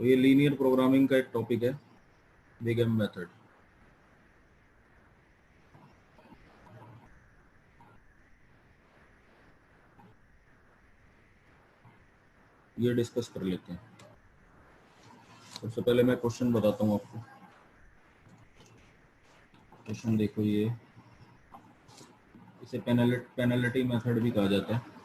तो ये linear programming का एक टॉपिक है, बिग एम मेथड। ये डिस्कस कर लेते हैं। सबसे पहले मैं क्वेश्चन बताता हूँ आपको। क्वेश्चन देखो, ये इसे पेनल्टी मेथड भी कहा जाता है।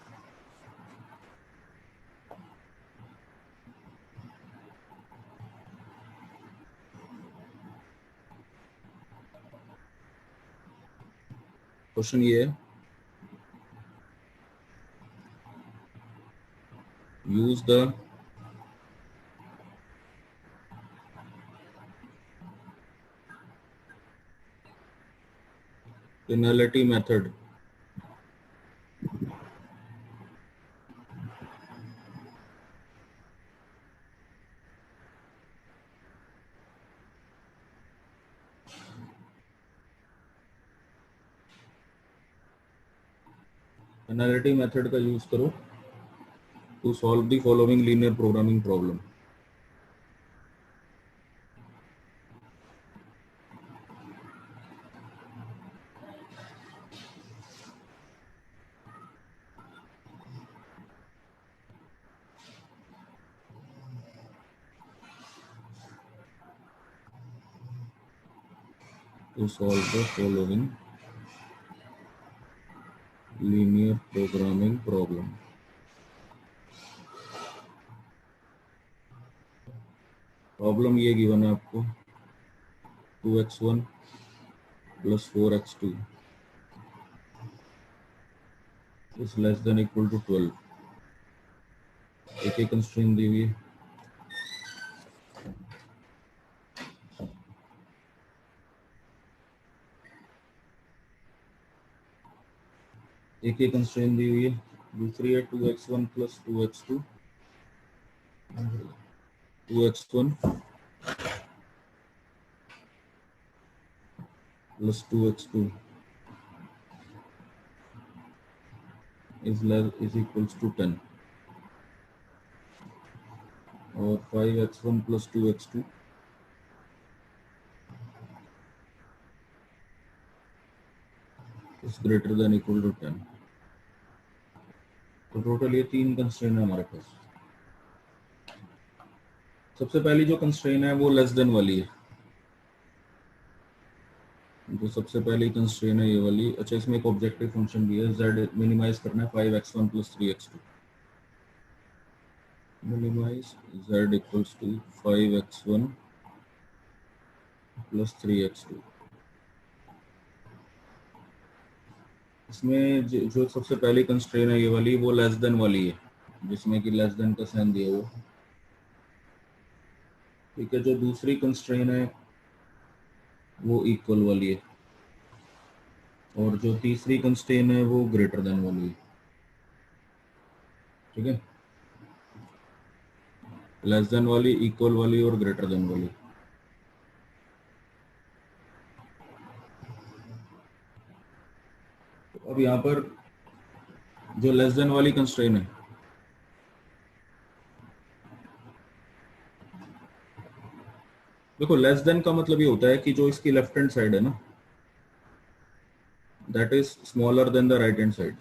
क्वेश्चन ये है, use the penalty method penalty method का यूज करो to solve the following linear programming problem. To solve the following linear programming problem. Problem ये गिवन है आपको, 2x1 plus 4x2 is less than equal to 12। एक constraint दी हुई है। एक constraint दी हुई है। दूसरी है 2x1 plus 2x2, 2x1 plus 2x2 is equals to 10, और 5x1 plus 2x2 is greater than equal to 10। तो टोटल ये 3 कंस्ट्रेंट है हमारे पास। सबसे पहली जो कंस्ट्रेंट है वो लेस देन वाली है। तो सबसे पहली कंस्ट्रेंट है ये वाली। अच्छा, इसमें एक ऑब्जेक्टिव फंक्शन भी है, z मिनिमाइज करना है 5x1 plus 3x2। Minimize z equals to 5x1 plus 3x2। इसमें जो सबसे पहली कंस्ट्रेंट है ये वाली, वो लेस देन वाली है, जिसमें कि लेस देन का साइन दिया हुआ। ठीक है, जो दूसरी कंस्ट्रेंट है वो इक्वल वाली है, और जो तीसरी कंस्ट्रेंट है वो ग्रेटर देन वाली है। ठीक है, लेस देन वाली, इक्वल वाली और ग्रेटर देन वाली। तो अब यहाँ पर जो लेस देन वाली कंस्ट्रेंट है, देखो लेस देन का मतलब ये होता है कि जो इसकी लेफ्ट हैंड साइड है ना, that is smaller than the right hand side.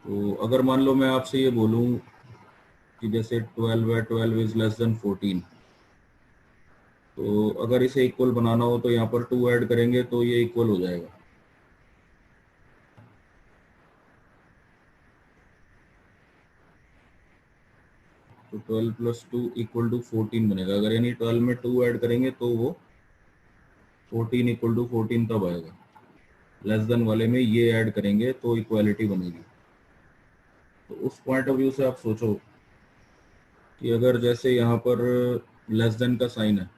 तो अगर मान लो मैं आपसे ये बोलूं कि जैसे 12 है, 12 इज लेस देन 14, तो अगर इसे इक्वल बनाना हो तो यहाँ पर 2 ऐड करेंगे तो ये इक्वल हो जाएगा। तो 12 प्लस 2 इक्वल टू 14 बनेगा। अगर यानी 12 में 2 ऐड करेंगे तो वो 14 इक्वल टू 14 तब आएगा। लेस देन वाले में ये ऐड करेंगे तो इक्वालिटी बनेगी। तो उस पॉइंट ऑफ व्यू से आप सोचो कि अगर जैसे यहाँ पर लेस देन का साइन है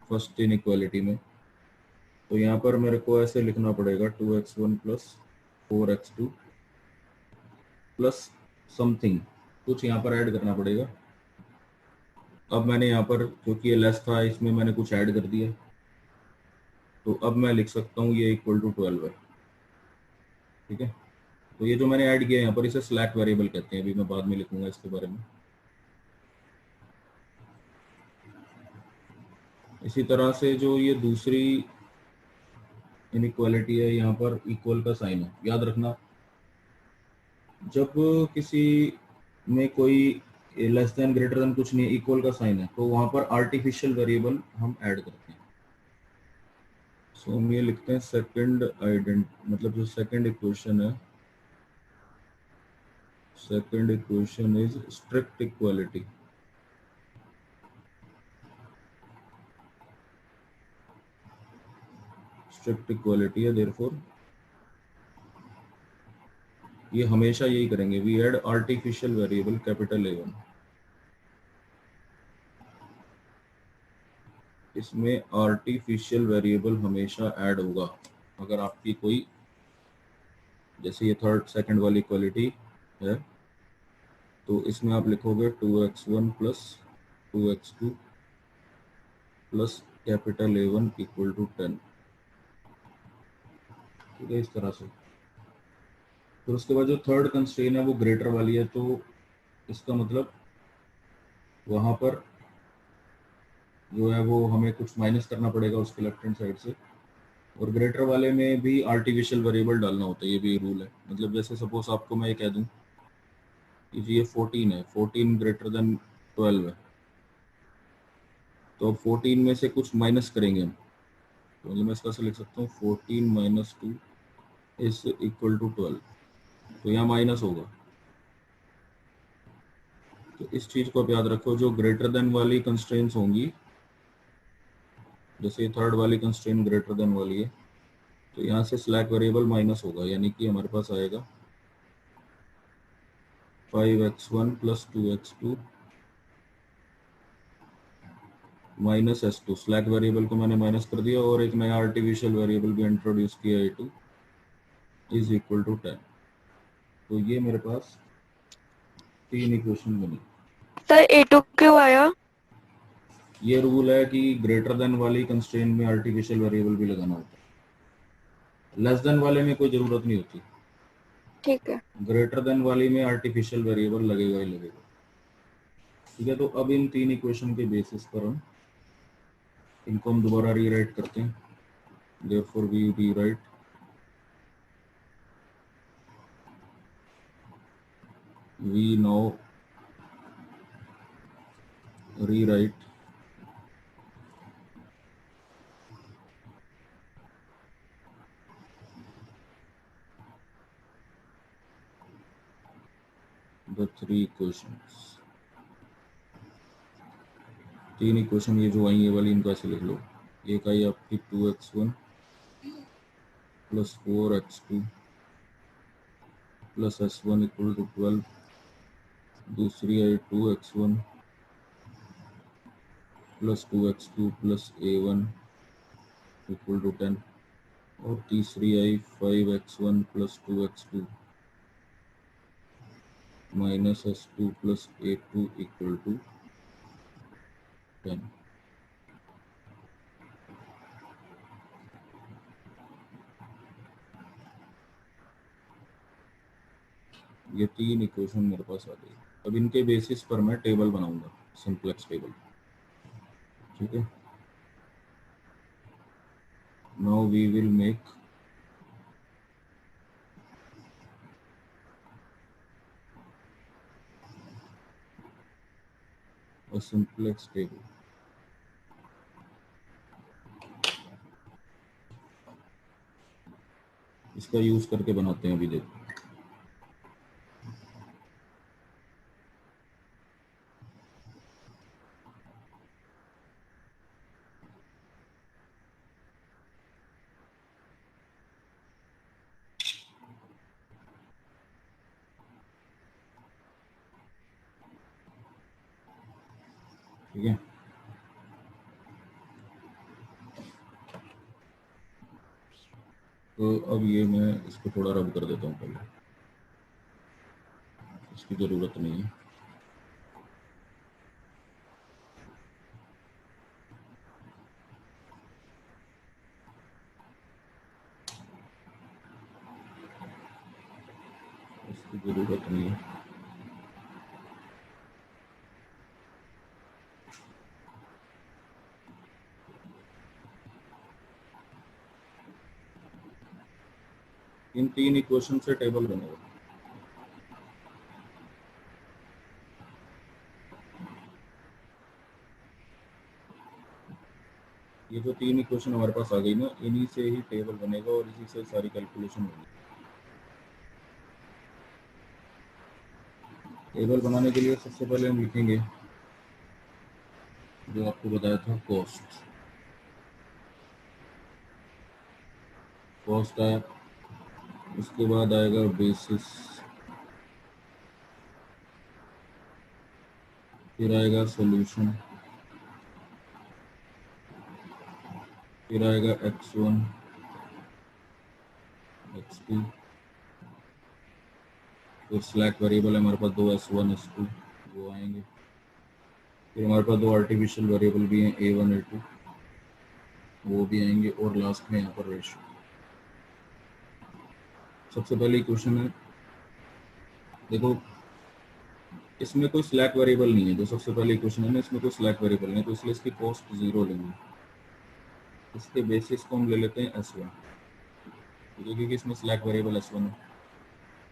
फर्स्ट इनइक्वालिटी में, तो यहाँ पर मेरे को ऐसे लिखना पड़ेगा 2x1 plus 4x2 plus something, कुछ यहाँ पर ऐड करना पड़ेगा। अब मैंने यहाँ पर, क्योंकि ये लेस था, इसमें मैंने कुछ ऐड कर दिया, तो अब मैं लिख सकता हूँ ये इक्वल टू 12 है। ठीक है, तो ये जो मैंने ऐड किया यहाँ पर, इसे स्लैक वेरिएबल कहते हैं। अभी मैं बाद में लिखूंगा इसके बारे में। इसी तरह से जो ये दूसरी इनइक्वालिटी है, यहाँ पर इक्वल का साइन है, याद रखना जब किसी में कोई लेस देन ग्रेटर देन कुछ नहीं, इक्वल का साइन है, तो वहां पर आर्टिफिशियल वेरिएबल हम ऐड करते हैं। सो हम ये लिखते हैं सेकंड मतलब जो सेकंड इक्वेशन है, second equation is strict equality. Strict equality है, देयरफॉर ये हमेशा यही करेंगे, we add artificial variable capital A1। इसमें आर्टिफिशियल वेरिएबल हमेशा ऐड होगा। अगर आपकी कोई, जैसे ये थर्ड सेकंड वाली इक्वालिटी है, तो इसमें आप लिखोगे 2x1 plus 2x2 plus capital A1 equal to 10। ठीक है, इस तरह से। फिर उसके बाद जो थर्ड कंस्ट्रेन है वो ग्रेटर वाली है, तो इसका मतलब वहां पर जो है वो हमें कुछ माइनस करना पड़ेगा उसके लेफ्ट हैंड साइड से। और ग्रेटर वाले में भी आर्टिफिशियल वेरिएबल डालना होता है, ये भी रूल है। मतलब जैसे सपोज आपको मैं ये कह दूं कि ये 14 है, 14 ग्रेटर देन 12 है, तो अब 14 में से कुछ माइनस करेंगे हम, तो मतलब मैं इसका से लिख सकता हूँ 14 माइनस 2 इज इक्वल टू 12, तो यहाँ माइनस होगा। तो इस चीज को आप याद रखो, जो ग्रेटर देन वाली कंस्ट्रेंट्स होंगी, जैसे थर्ड वाली कंस्ट्रेंट ग्रेटर देन वाली है, तो यहाँ से स्लैक वेरिएबल माइनस होगा, यानी कि हमारे पास आएगा 5x1 plus 2x2 minus S2। Slack variable को मैंने माइनस कर दिया और एक नया आर्टिफिशियल वेरिएबल भी इंट्रोड्यूस किया, A2 इज इक्वल टू 10। तो ये मेरे पास तीन इक्वेशन बनी। सर A2 क्यों आया? ये रूल है कि ग्रेटर देन वाली कंस्ट्रेंट में आर्टिफिशियल वेरिएबल भी लगाना होता है, लेस देन वाले में कोई जरूरत नहीं होती। ठीक है। ग्रेटर देन वाली में आर्टिफिशियल वेरिएबल लगेगा ही लगेगा। ठीक है, तो अब इन तीन इक्वेशन के बेसिस पर हम इनको हम दोबारा रीराइट करते हैं। Therefore we rewrite we now rewrite the three equations। तीन इक्वेशन ये जो आई ये वाली, इनका ऐसे लिख लो। एक आई आपकी 2x1 plus 4x2 plus S1 equal to 12। दूसरी आई 2x1 plus 2x2 plus A1 equal to 10। और तीसरी आई 5x1 plus 2x2 minus S2 plus A2 equal to 10। ये तीन इक्वेशन मेरे पास आ गई। अब इनके बेसिस पर मैं टेबल बनाऊंगा, सिंप्लेक्स टेबल। ठीक है, now we will make a simplex table. इसका यूज करके बनाते हैं, अभी देखो। ठीक है, तो अब ये मैं इसको थोड़ा रब कर देता हूँ पहले, इसकी ज़रूरत नहीं है। इसकी ज़रूरत नहीं है। इन तीन इक्वेशन से टेबल बनेगा। ये जो तीन इक्वेशन हमारे पास आ गई ना, इन्हीं से ही टेबल बनेगा और इसी से सारी कैलकुलेशन होगी। टेबल बनाने के लिए सबसे पहले हम लिखेंगे जो आपको बताया था कॉस्ट। कॉस्ट आया, उसके बाद आएगा बेसिस, फिर आएगा सॉल्यूशन, फिर आएगा x1 x2, फिर स्लैक वेरिएबल है हमारे पास दो s1 s2 वो आएंगे, फिर हमारे पास दो आर्टिफिशियल वेरिएबल भी हैं a1 a2 वो भी आएंगे, और लास्ट में यहाँ पर रेशियो। सबसे पहले इक्वेशन है, देखो इसमें कोई स्लैक वेरिएबल नहीं है, जो सबसे पहले इक्वेशन है ना इसमें कोई स्लैक वेरिएबल नहीं है, तो इसलिए इसकी कॉस्ट 0 लेंगे। इसके बेसिस को हम ले लेते हैं s1, क्योंकि इसमें स्लैक वेरिएबल s1 है,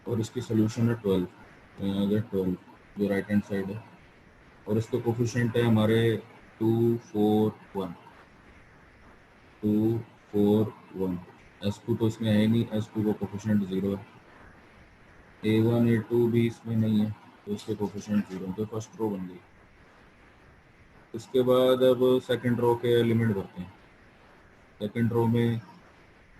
और इसकी सोल्यूशन है 12, तो यहाँ आ गया 12 जो राइट हैंड साइड है, और इसके कोफिशिएंट है हमारे 2 4 1 2 4 1। s2 तो इसमें है नहीं, s2 का कोफिशिएंट 0 है, a1 a2 भी इसमें नहीं है, तो इसके कोफिशिएंट 0, तो फर्स्ट रो बन गई। इसके बाद अब सेकंड रो के एलिमेंट भरते हैं। सेकंड रो में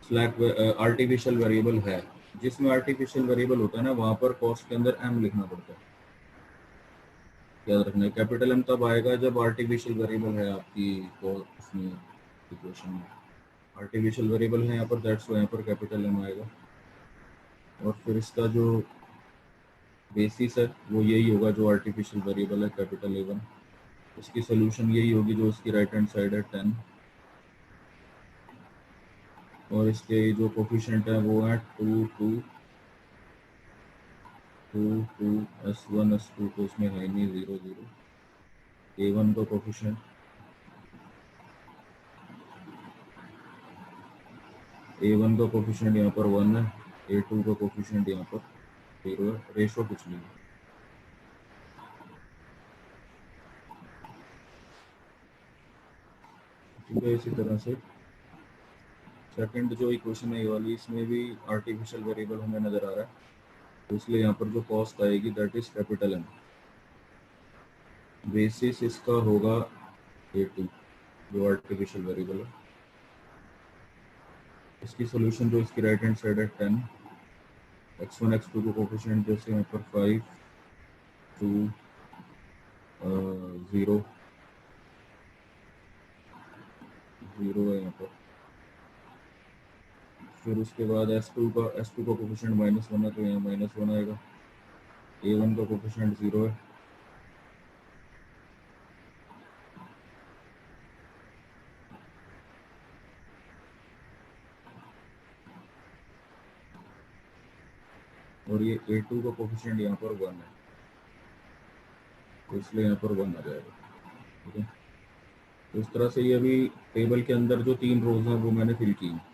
स्लैक आर्टिफिशियल वेरिएबल है, जिसमें आर्टिफिशियल वेरिएबल होता है ना वहाँ पर कॉस्ट के अंदर m लिखना पड़ता है, याद रखना है। कैपिटल M तब आएगा जब आर्टिफिशियल वेरिएबल है आपकी उसमें इक्वेशन में, आर्टिफिशियल वेरिएबल है यहाँ पर, दैट्स यहाँ पर कैपिटल M आएगा। और फिर इसका जो बेसिस है वो यही होगा जो आर्टिफिशियल वेरिएबल है, कैपिटल A1। इसकी सोल्यूशन यही होगी जो इसकी राइट हैंड साइड है 10, और इसके जो कोफिशिएंट है वो है 2 2 2 2 s1 s2 तो इसमें है नहीं 0 0। a1 का कोफिशिएंट यहाँ पर 1 है, a2 का कोफिशिएंट यहाँ पर 0 है, रेशो कुछ नहीं है। ठीक है, इसी तरह से सेकंड जो इक्वेशन है ये वाली, इसमें भी आर्टिफिशियल वेरिएबल हमें नजर आ रहा है, तो इसलिए यहाँ पर जो कॉस्ट आएगी that is capital M। Basis इसका होगा a2 जो आर्टिफिशियल वेरिएबल है, इसकी सोल्यूशन जो इसकी राइट हैंड साइड है 10, x1 x2 को कोफिशिएंट जैसे यहाँ पर 5 2 0 0 है यहाँ पर। फिर उसके बाद s2 का कोफिशिएंट -1 है, तो यहाँ -1 आएगा। a1 का कोफिशिएंट 0 है, और ये a2 का कोफिशिएंट यहाँ पर 1 है, तो इसलिए यहाँ पर 1 आ जाएगा। ठीक है, तो इस तरह से ये अभी टेबल के अंदर जो तीन रोज हैं वो मैंने फिल की हैं।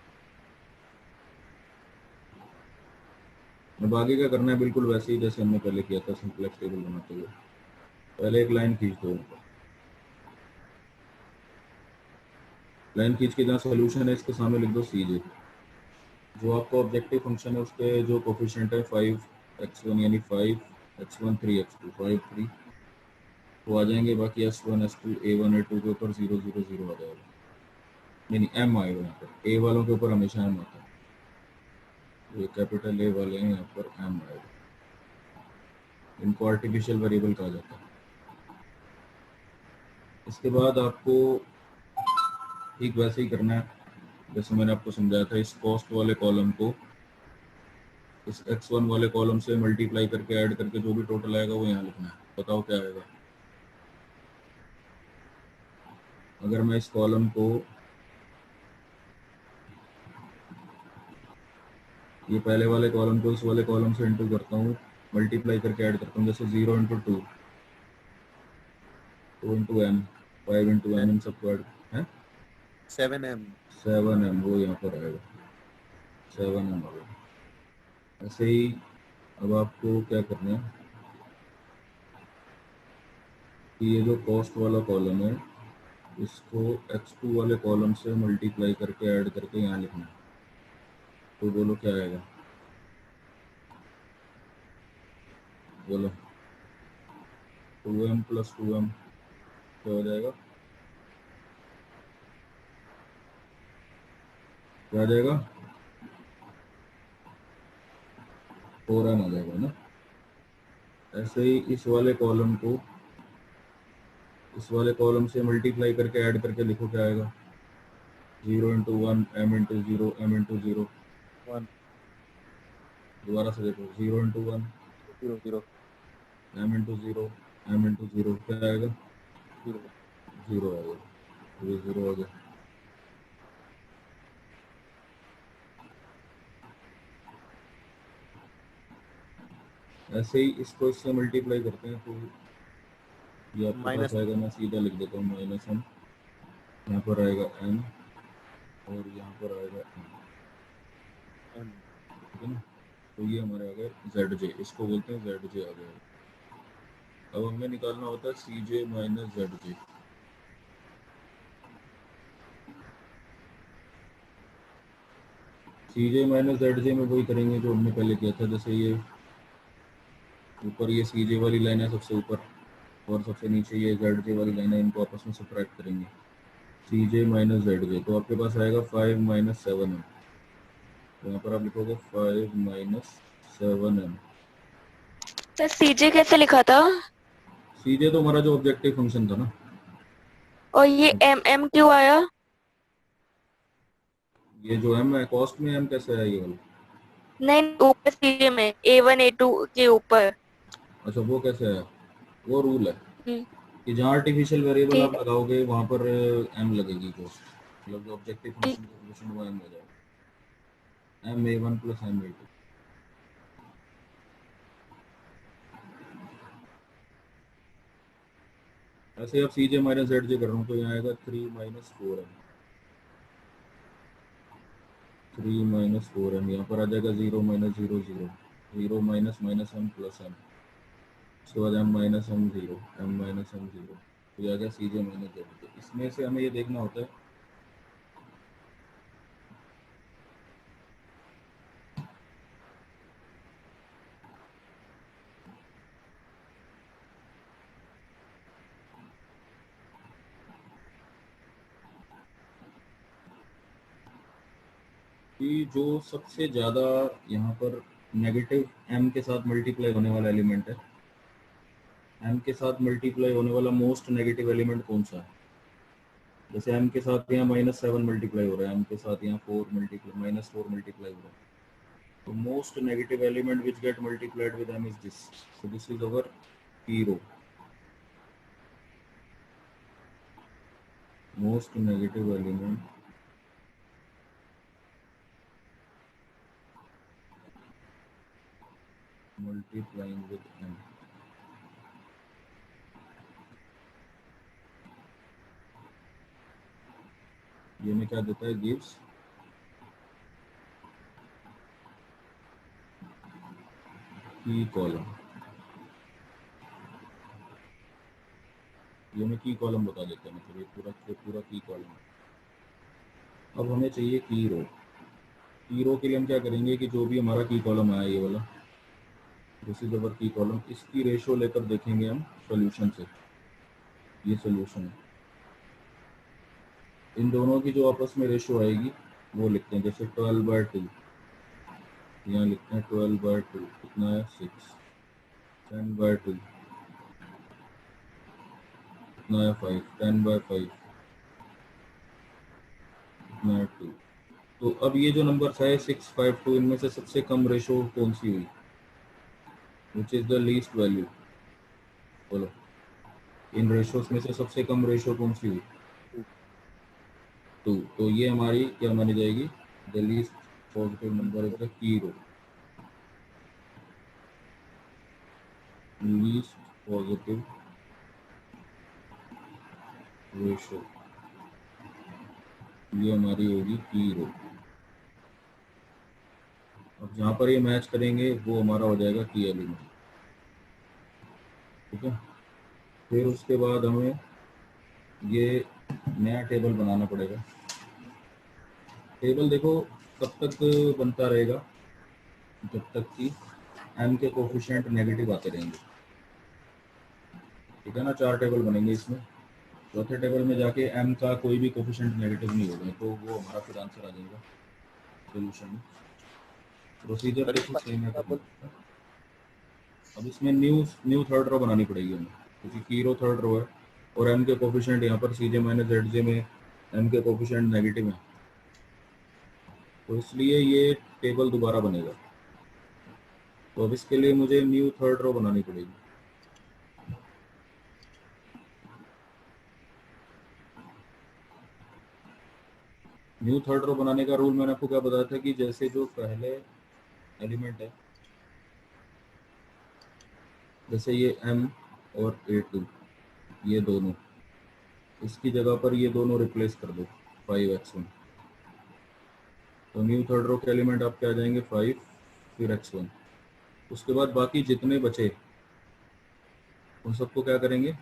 अब आगे क्या करना है, बिल्कुल वैसे ही जैसे हमने पहले किया था सिंपलेक्स टेबल बनाते हुए। पहले एक लाइन खींच दो, लाइन खींच के जहाँ सोल्यूशन है इसके सामने लिख दो CJ। जो आपका ऑब्जेक्टिव फंक्शन है उसके जो कोफिशिएंट है 5x1 यानी 5x1 3x2 5 3 तो आ जाएंगे, बाकी s1 s2 a1 a2 के ऊपर 0 0 0 आ जाएगा, नहीं m आएगा यहाँ पर, a वालों के ऊपर हमेशा m आता है, ये कैपिटल A वाले हैं यहाँ पर m आएगा, इनको आर्टिफिशियल वेरिएबल कहा जाता है। इसके बाद आपको ठीक वैसे ही करना है जैसे मैंने आपको समझाया था, इस कॉस्ट वाले कॉलम को इस x1 वाले कॉलम से मल्टीप्लाई करके ऐड करके जो भी टोटल आएगा वो यहाँ लिखना है। बताओ क्या आएगा। अगर मैं इस कॉलम को ये पहले वाले कॉलम को इस वाले कॉलम से इंटू करता हूँ, मल्टीप्लाई करके ऐड करता हूँ, जैसे 0 into 2 2 into m 5 into m इन सबको ऐड है 7m 7m, वो यहाँ पर आएगा 7m आएगा। ऐसे ही अब आपको क्या करना है कि ये जो कॉस्ट वाला कॉलम है इसको x2 वाले कॉलम से मल्टीप्लाई करके ऐड करके यहाँ लिखना है। तो बोलो क्या आएगा, बोलो 2m प्लस 2m क्या हो जाएगा, क्या आ जाएगा, 4m आ जाएगा ना। ऐसे ही इस वाले कॉलम से मल्टीप्लाई करके ऐड करके लिखो क्या आएगा, 0 × 1 m × 0 m × 0। 1 दोबारा से देखो 0 × 1 0 0 m × 0 m × 0 क्या आएगा, 0 0 आएगा। तो ये 0 आ गया। ऐसे ही इसको इससे मल्टीप्लाई करते हैं तो ये आपके पास माइनस आएगा, मैं सीधा लिख देता हूँ -m, यहाँ पर आएगा m और यहाँ पर आएगा m, m ठीक है ना। तो ये हमारे आ गए zj, इसको बोलते हैं zj आ गया। अब हमें निकालना होता है cj - zj। cj - zj में वही करेंगे जो हमने पहले किया था। जैसे ये ऊपर ये cj वाली लाइन है सबसे ऊपर और सबसे नीचे ये zj वाली लाइन है, इनको आपस में सब्ट्रैक्ट करेंगे। cj - zj तो आपके पास आएगा 5 - 7m। तो यहाँ पर आप लिखोगे 5 - 7m। सर सीजे कैसे लिखा था? cj तो हमारा जो ऑब्जेक्टिव फंक्शन था ना। और ये एम एम क्यों आया? ये जो m है कॉस्ट में m कैसे है ये वाला, नहीं, ऊपर सीजे में A1 A2 के ऊपर। अच्छा वो कैसे है, वो रूल है हम्म, कि जहाँ आर्टिफिशियल वेरिएबल आप ठीक लगाओगे वहाँ पर m लगेगी कॉस्ट, मतलब जो ऑब्जेक्टिव ठीक। फंक्शन का सॉल्यूशन वो m हो जाएगा, ma1 + ma2। ऐसे अब cj - zj कर रहा हूँ तो यहाँ आएगा 3 - 4m, 3 - 4m। यहाँ पर आ जाएगा 0 - 0 0, 0 - m + m, उसके बाद m - m 0, m - m 0। तो ये आ गया cj - zj। इसमें से हमें ये देखना होता है कि जो सबसे ज़्यादा यहाँ पर नेगेटिव m के साथ मल्टीप्लाई होने वाला एलिमेंट है, m के साथ मल्टीप्लाई होने वाला मोस्ट नेगेटिव एलिमेंट कौन सा है। जैसे m के साथ यहाँ -7 मल्टीप्लाई हो रहा है, m के साथ यहाँ -4 मल्टीप्लाई हो रहा है। तो most negative element which get multiplied with m is this. So this is our p row. Most negative element multiplying with m। ये में क्या देता है, गिव्स की कॉलम। ये में की कॉलम बता देते हैं, मतलब ये पूरा की कॉलम। अब हमें चाहिए की रो। की रो के लिए हम क्या करेंगे कि जो भी हमारा की कॉलम आया ये वाला, दिस इज अवर की कॉलम, इसकी रेशो लेकर देखेंगे हम सॉल्यूशन से। ये सॉल्यूशन है, इन दोनों की जो आपस में रेशो आएगी वो लिखते हैं। जैसे 12/2, यहाँ लिखते हैं 12/2 कितना है 6, 10/2 कितना है 5, 10/5 कितना है 2। तो अब ये जो नंबर है 6, 5, 2, इनमें से सबसे कम रेशो कौन सी हुई, which is the least value. बोलो इन रेशोस में से सबसे कम रेशो कौन सी हुई, 2 2। तो ये हमारी क्या मानी जाएगी, the least positive number is the key row. Least positive ratio, ये हमारी होगी की रो। अब जहाँ पर ये मैच करेंगे वो हमारा हो जाएगा की एलिमेंट, ठीक है। फिर उसके बाद हमें ये नया टेबल बनाना पड़ेगा। टेबल देखो कब तक बनता रहेगा, जब तक कि m के कोफिशिएंट नेगेटिव आते रहेंगे, ठीक है ना। 4 टेबल बनेंगे इसमें, चौथे टेबल में जाके m का कोई भी कोफिशिएंट नेगेटिव नहीं होगा तो वो हमारा फिर आंसर आ जाएगा सोल्यूशन में। प्रोसीजर सर देखो सेम है करना। अब इसमें न्यू थर्ड रो बनानी पड़ेगी हमें, क्योंकि की रो थर्ड रो है और m के कोफिशिएंट यहाँ पर cj माइनस zj में m के कोफिशिएंट नेगेटिव है, तो इसलिए ये टेबल दोबारा बनेगा। तो अब इसके लिए मुझे न्यू थर्ड रो बनानी पड़ेगी। न्यू थर्ड रो बनाने का रूल मैंने आपको क्या बताया था कि जैसे जो पहले एलिमेंट है, जैसे ये m और a2, ये दोनों, इसकी जगह पर ये दोनों रिप्लेस कर दो 5x1, तो न्यू थर्ड रो के एलिमेंट आपके आ जाएंगे 5 फिर x1। उसके बाद बाकी जितने बचे उन सबको क्या करेंगे,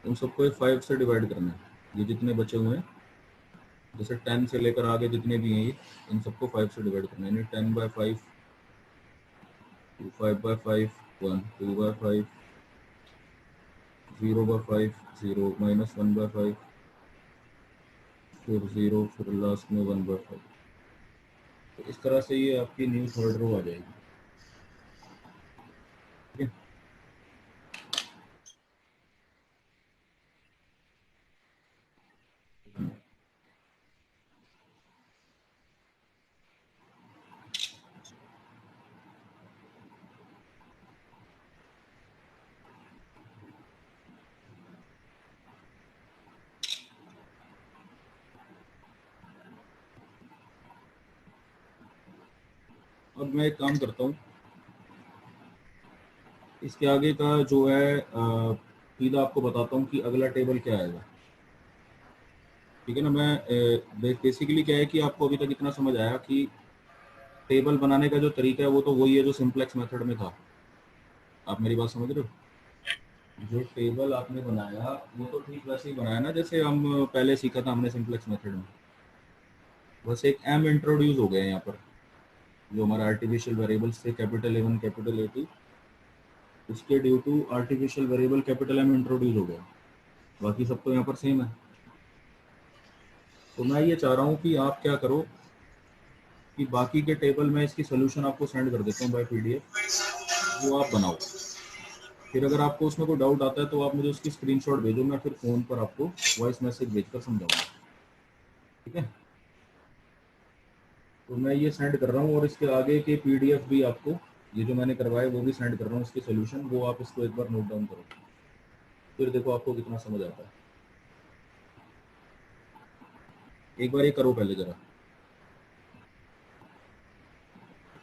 उन सबको 5 से डिवाइड करना है। ये जितने बचे हुए हैं, जैसे 10 से लेकर आगे जितने भी हैं ये, इन सबको 5 से डिवाइड करना है, यानी 10/5, 5/5 1, 2/5 0/5 0, -1/5 फिर 0, फिर लास्ट में 1/5। तो इस तरह से ये आपकी न्यू थर्ड रो आ जाएगी, ठीक है। अब मैं एक काम करता हूँ, इसके आगे का जो है सीधा आपको बताता हूँ कि अगला टेबल क्या आएगा, ठीक है ना। मैं बेसिकली क्या है कि आपको अभी तक इतना समझ आया कि टेबल बनाने का जो तरीका है वो तो वही है जो सिंप्लेक्स मेथड में था। आप मेरी बात समझ रहे हो? जो टेबल आपने बनाया वो तो ठीक वैसे ही बनाया ना जैसे हम पहले सीखा था हमने सिंप्लेक्स मेथड में, बस एक m इंट्रोड्यूस हो गया यहाँ पर। जो हमारा आर्टिफिशियल वेरिएबल्स थे कैपिटल A1 कैपिटल A2, उसके due to artificial variable capital M introduce हो गया, बाकी सब तो यहाँ पर सेम है। तो मैं ये चाह रहा हूँ कि आप क्या करो कि बाकी के टेबल में इसकी सोल्यूशन आपको सेंड कर देता हूँ बाय PDF, वो आप बनाओ। फिर अगर आपको उसमें कोई डाउट आता है तो आप मुझे उसकी स्क्रीनशॉट भेजो, मैं फिर फ़ोन पर आपको वॉइस मैसेज भेजकर समझाऊंगा, ठीक है। तो मैं ये सेंड कर रहा हूँ और इसके आगे के PDF भी आपको, ये जो मैंने करवाए वो भी सेंड कर रहा हूँ इसके सोल्यूशन, वो आप इसको एक बार नोट डाउन करो, फिर देखो आपको कितना समझ आता है। एक बार ये करो पहले ज़रा।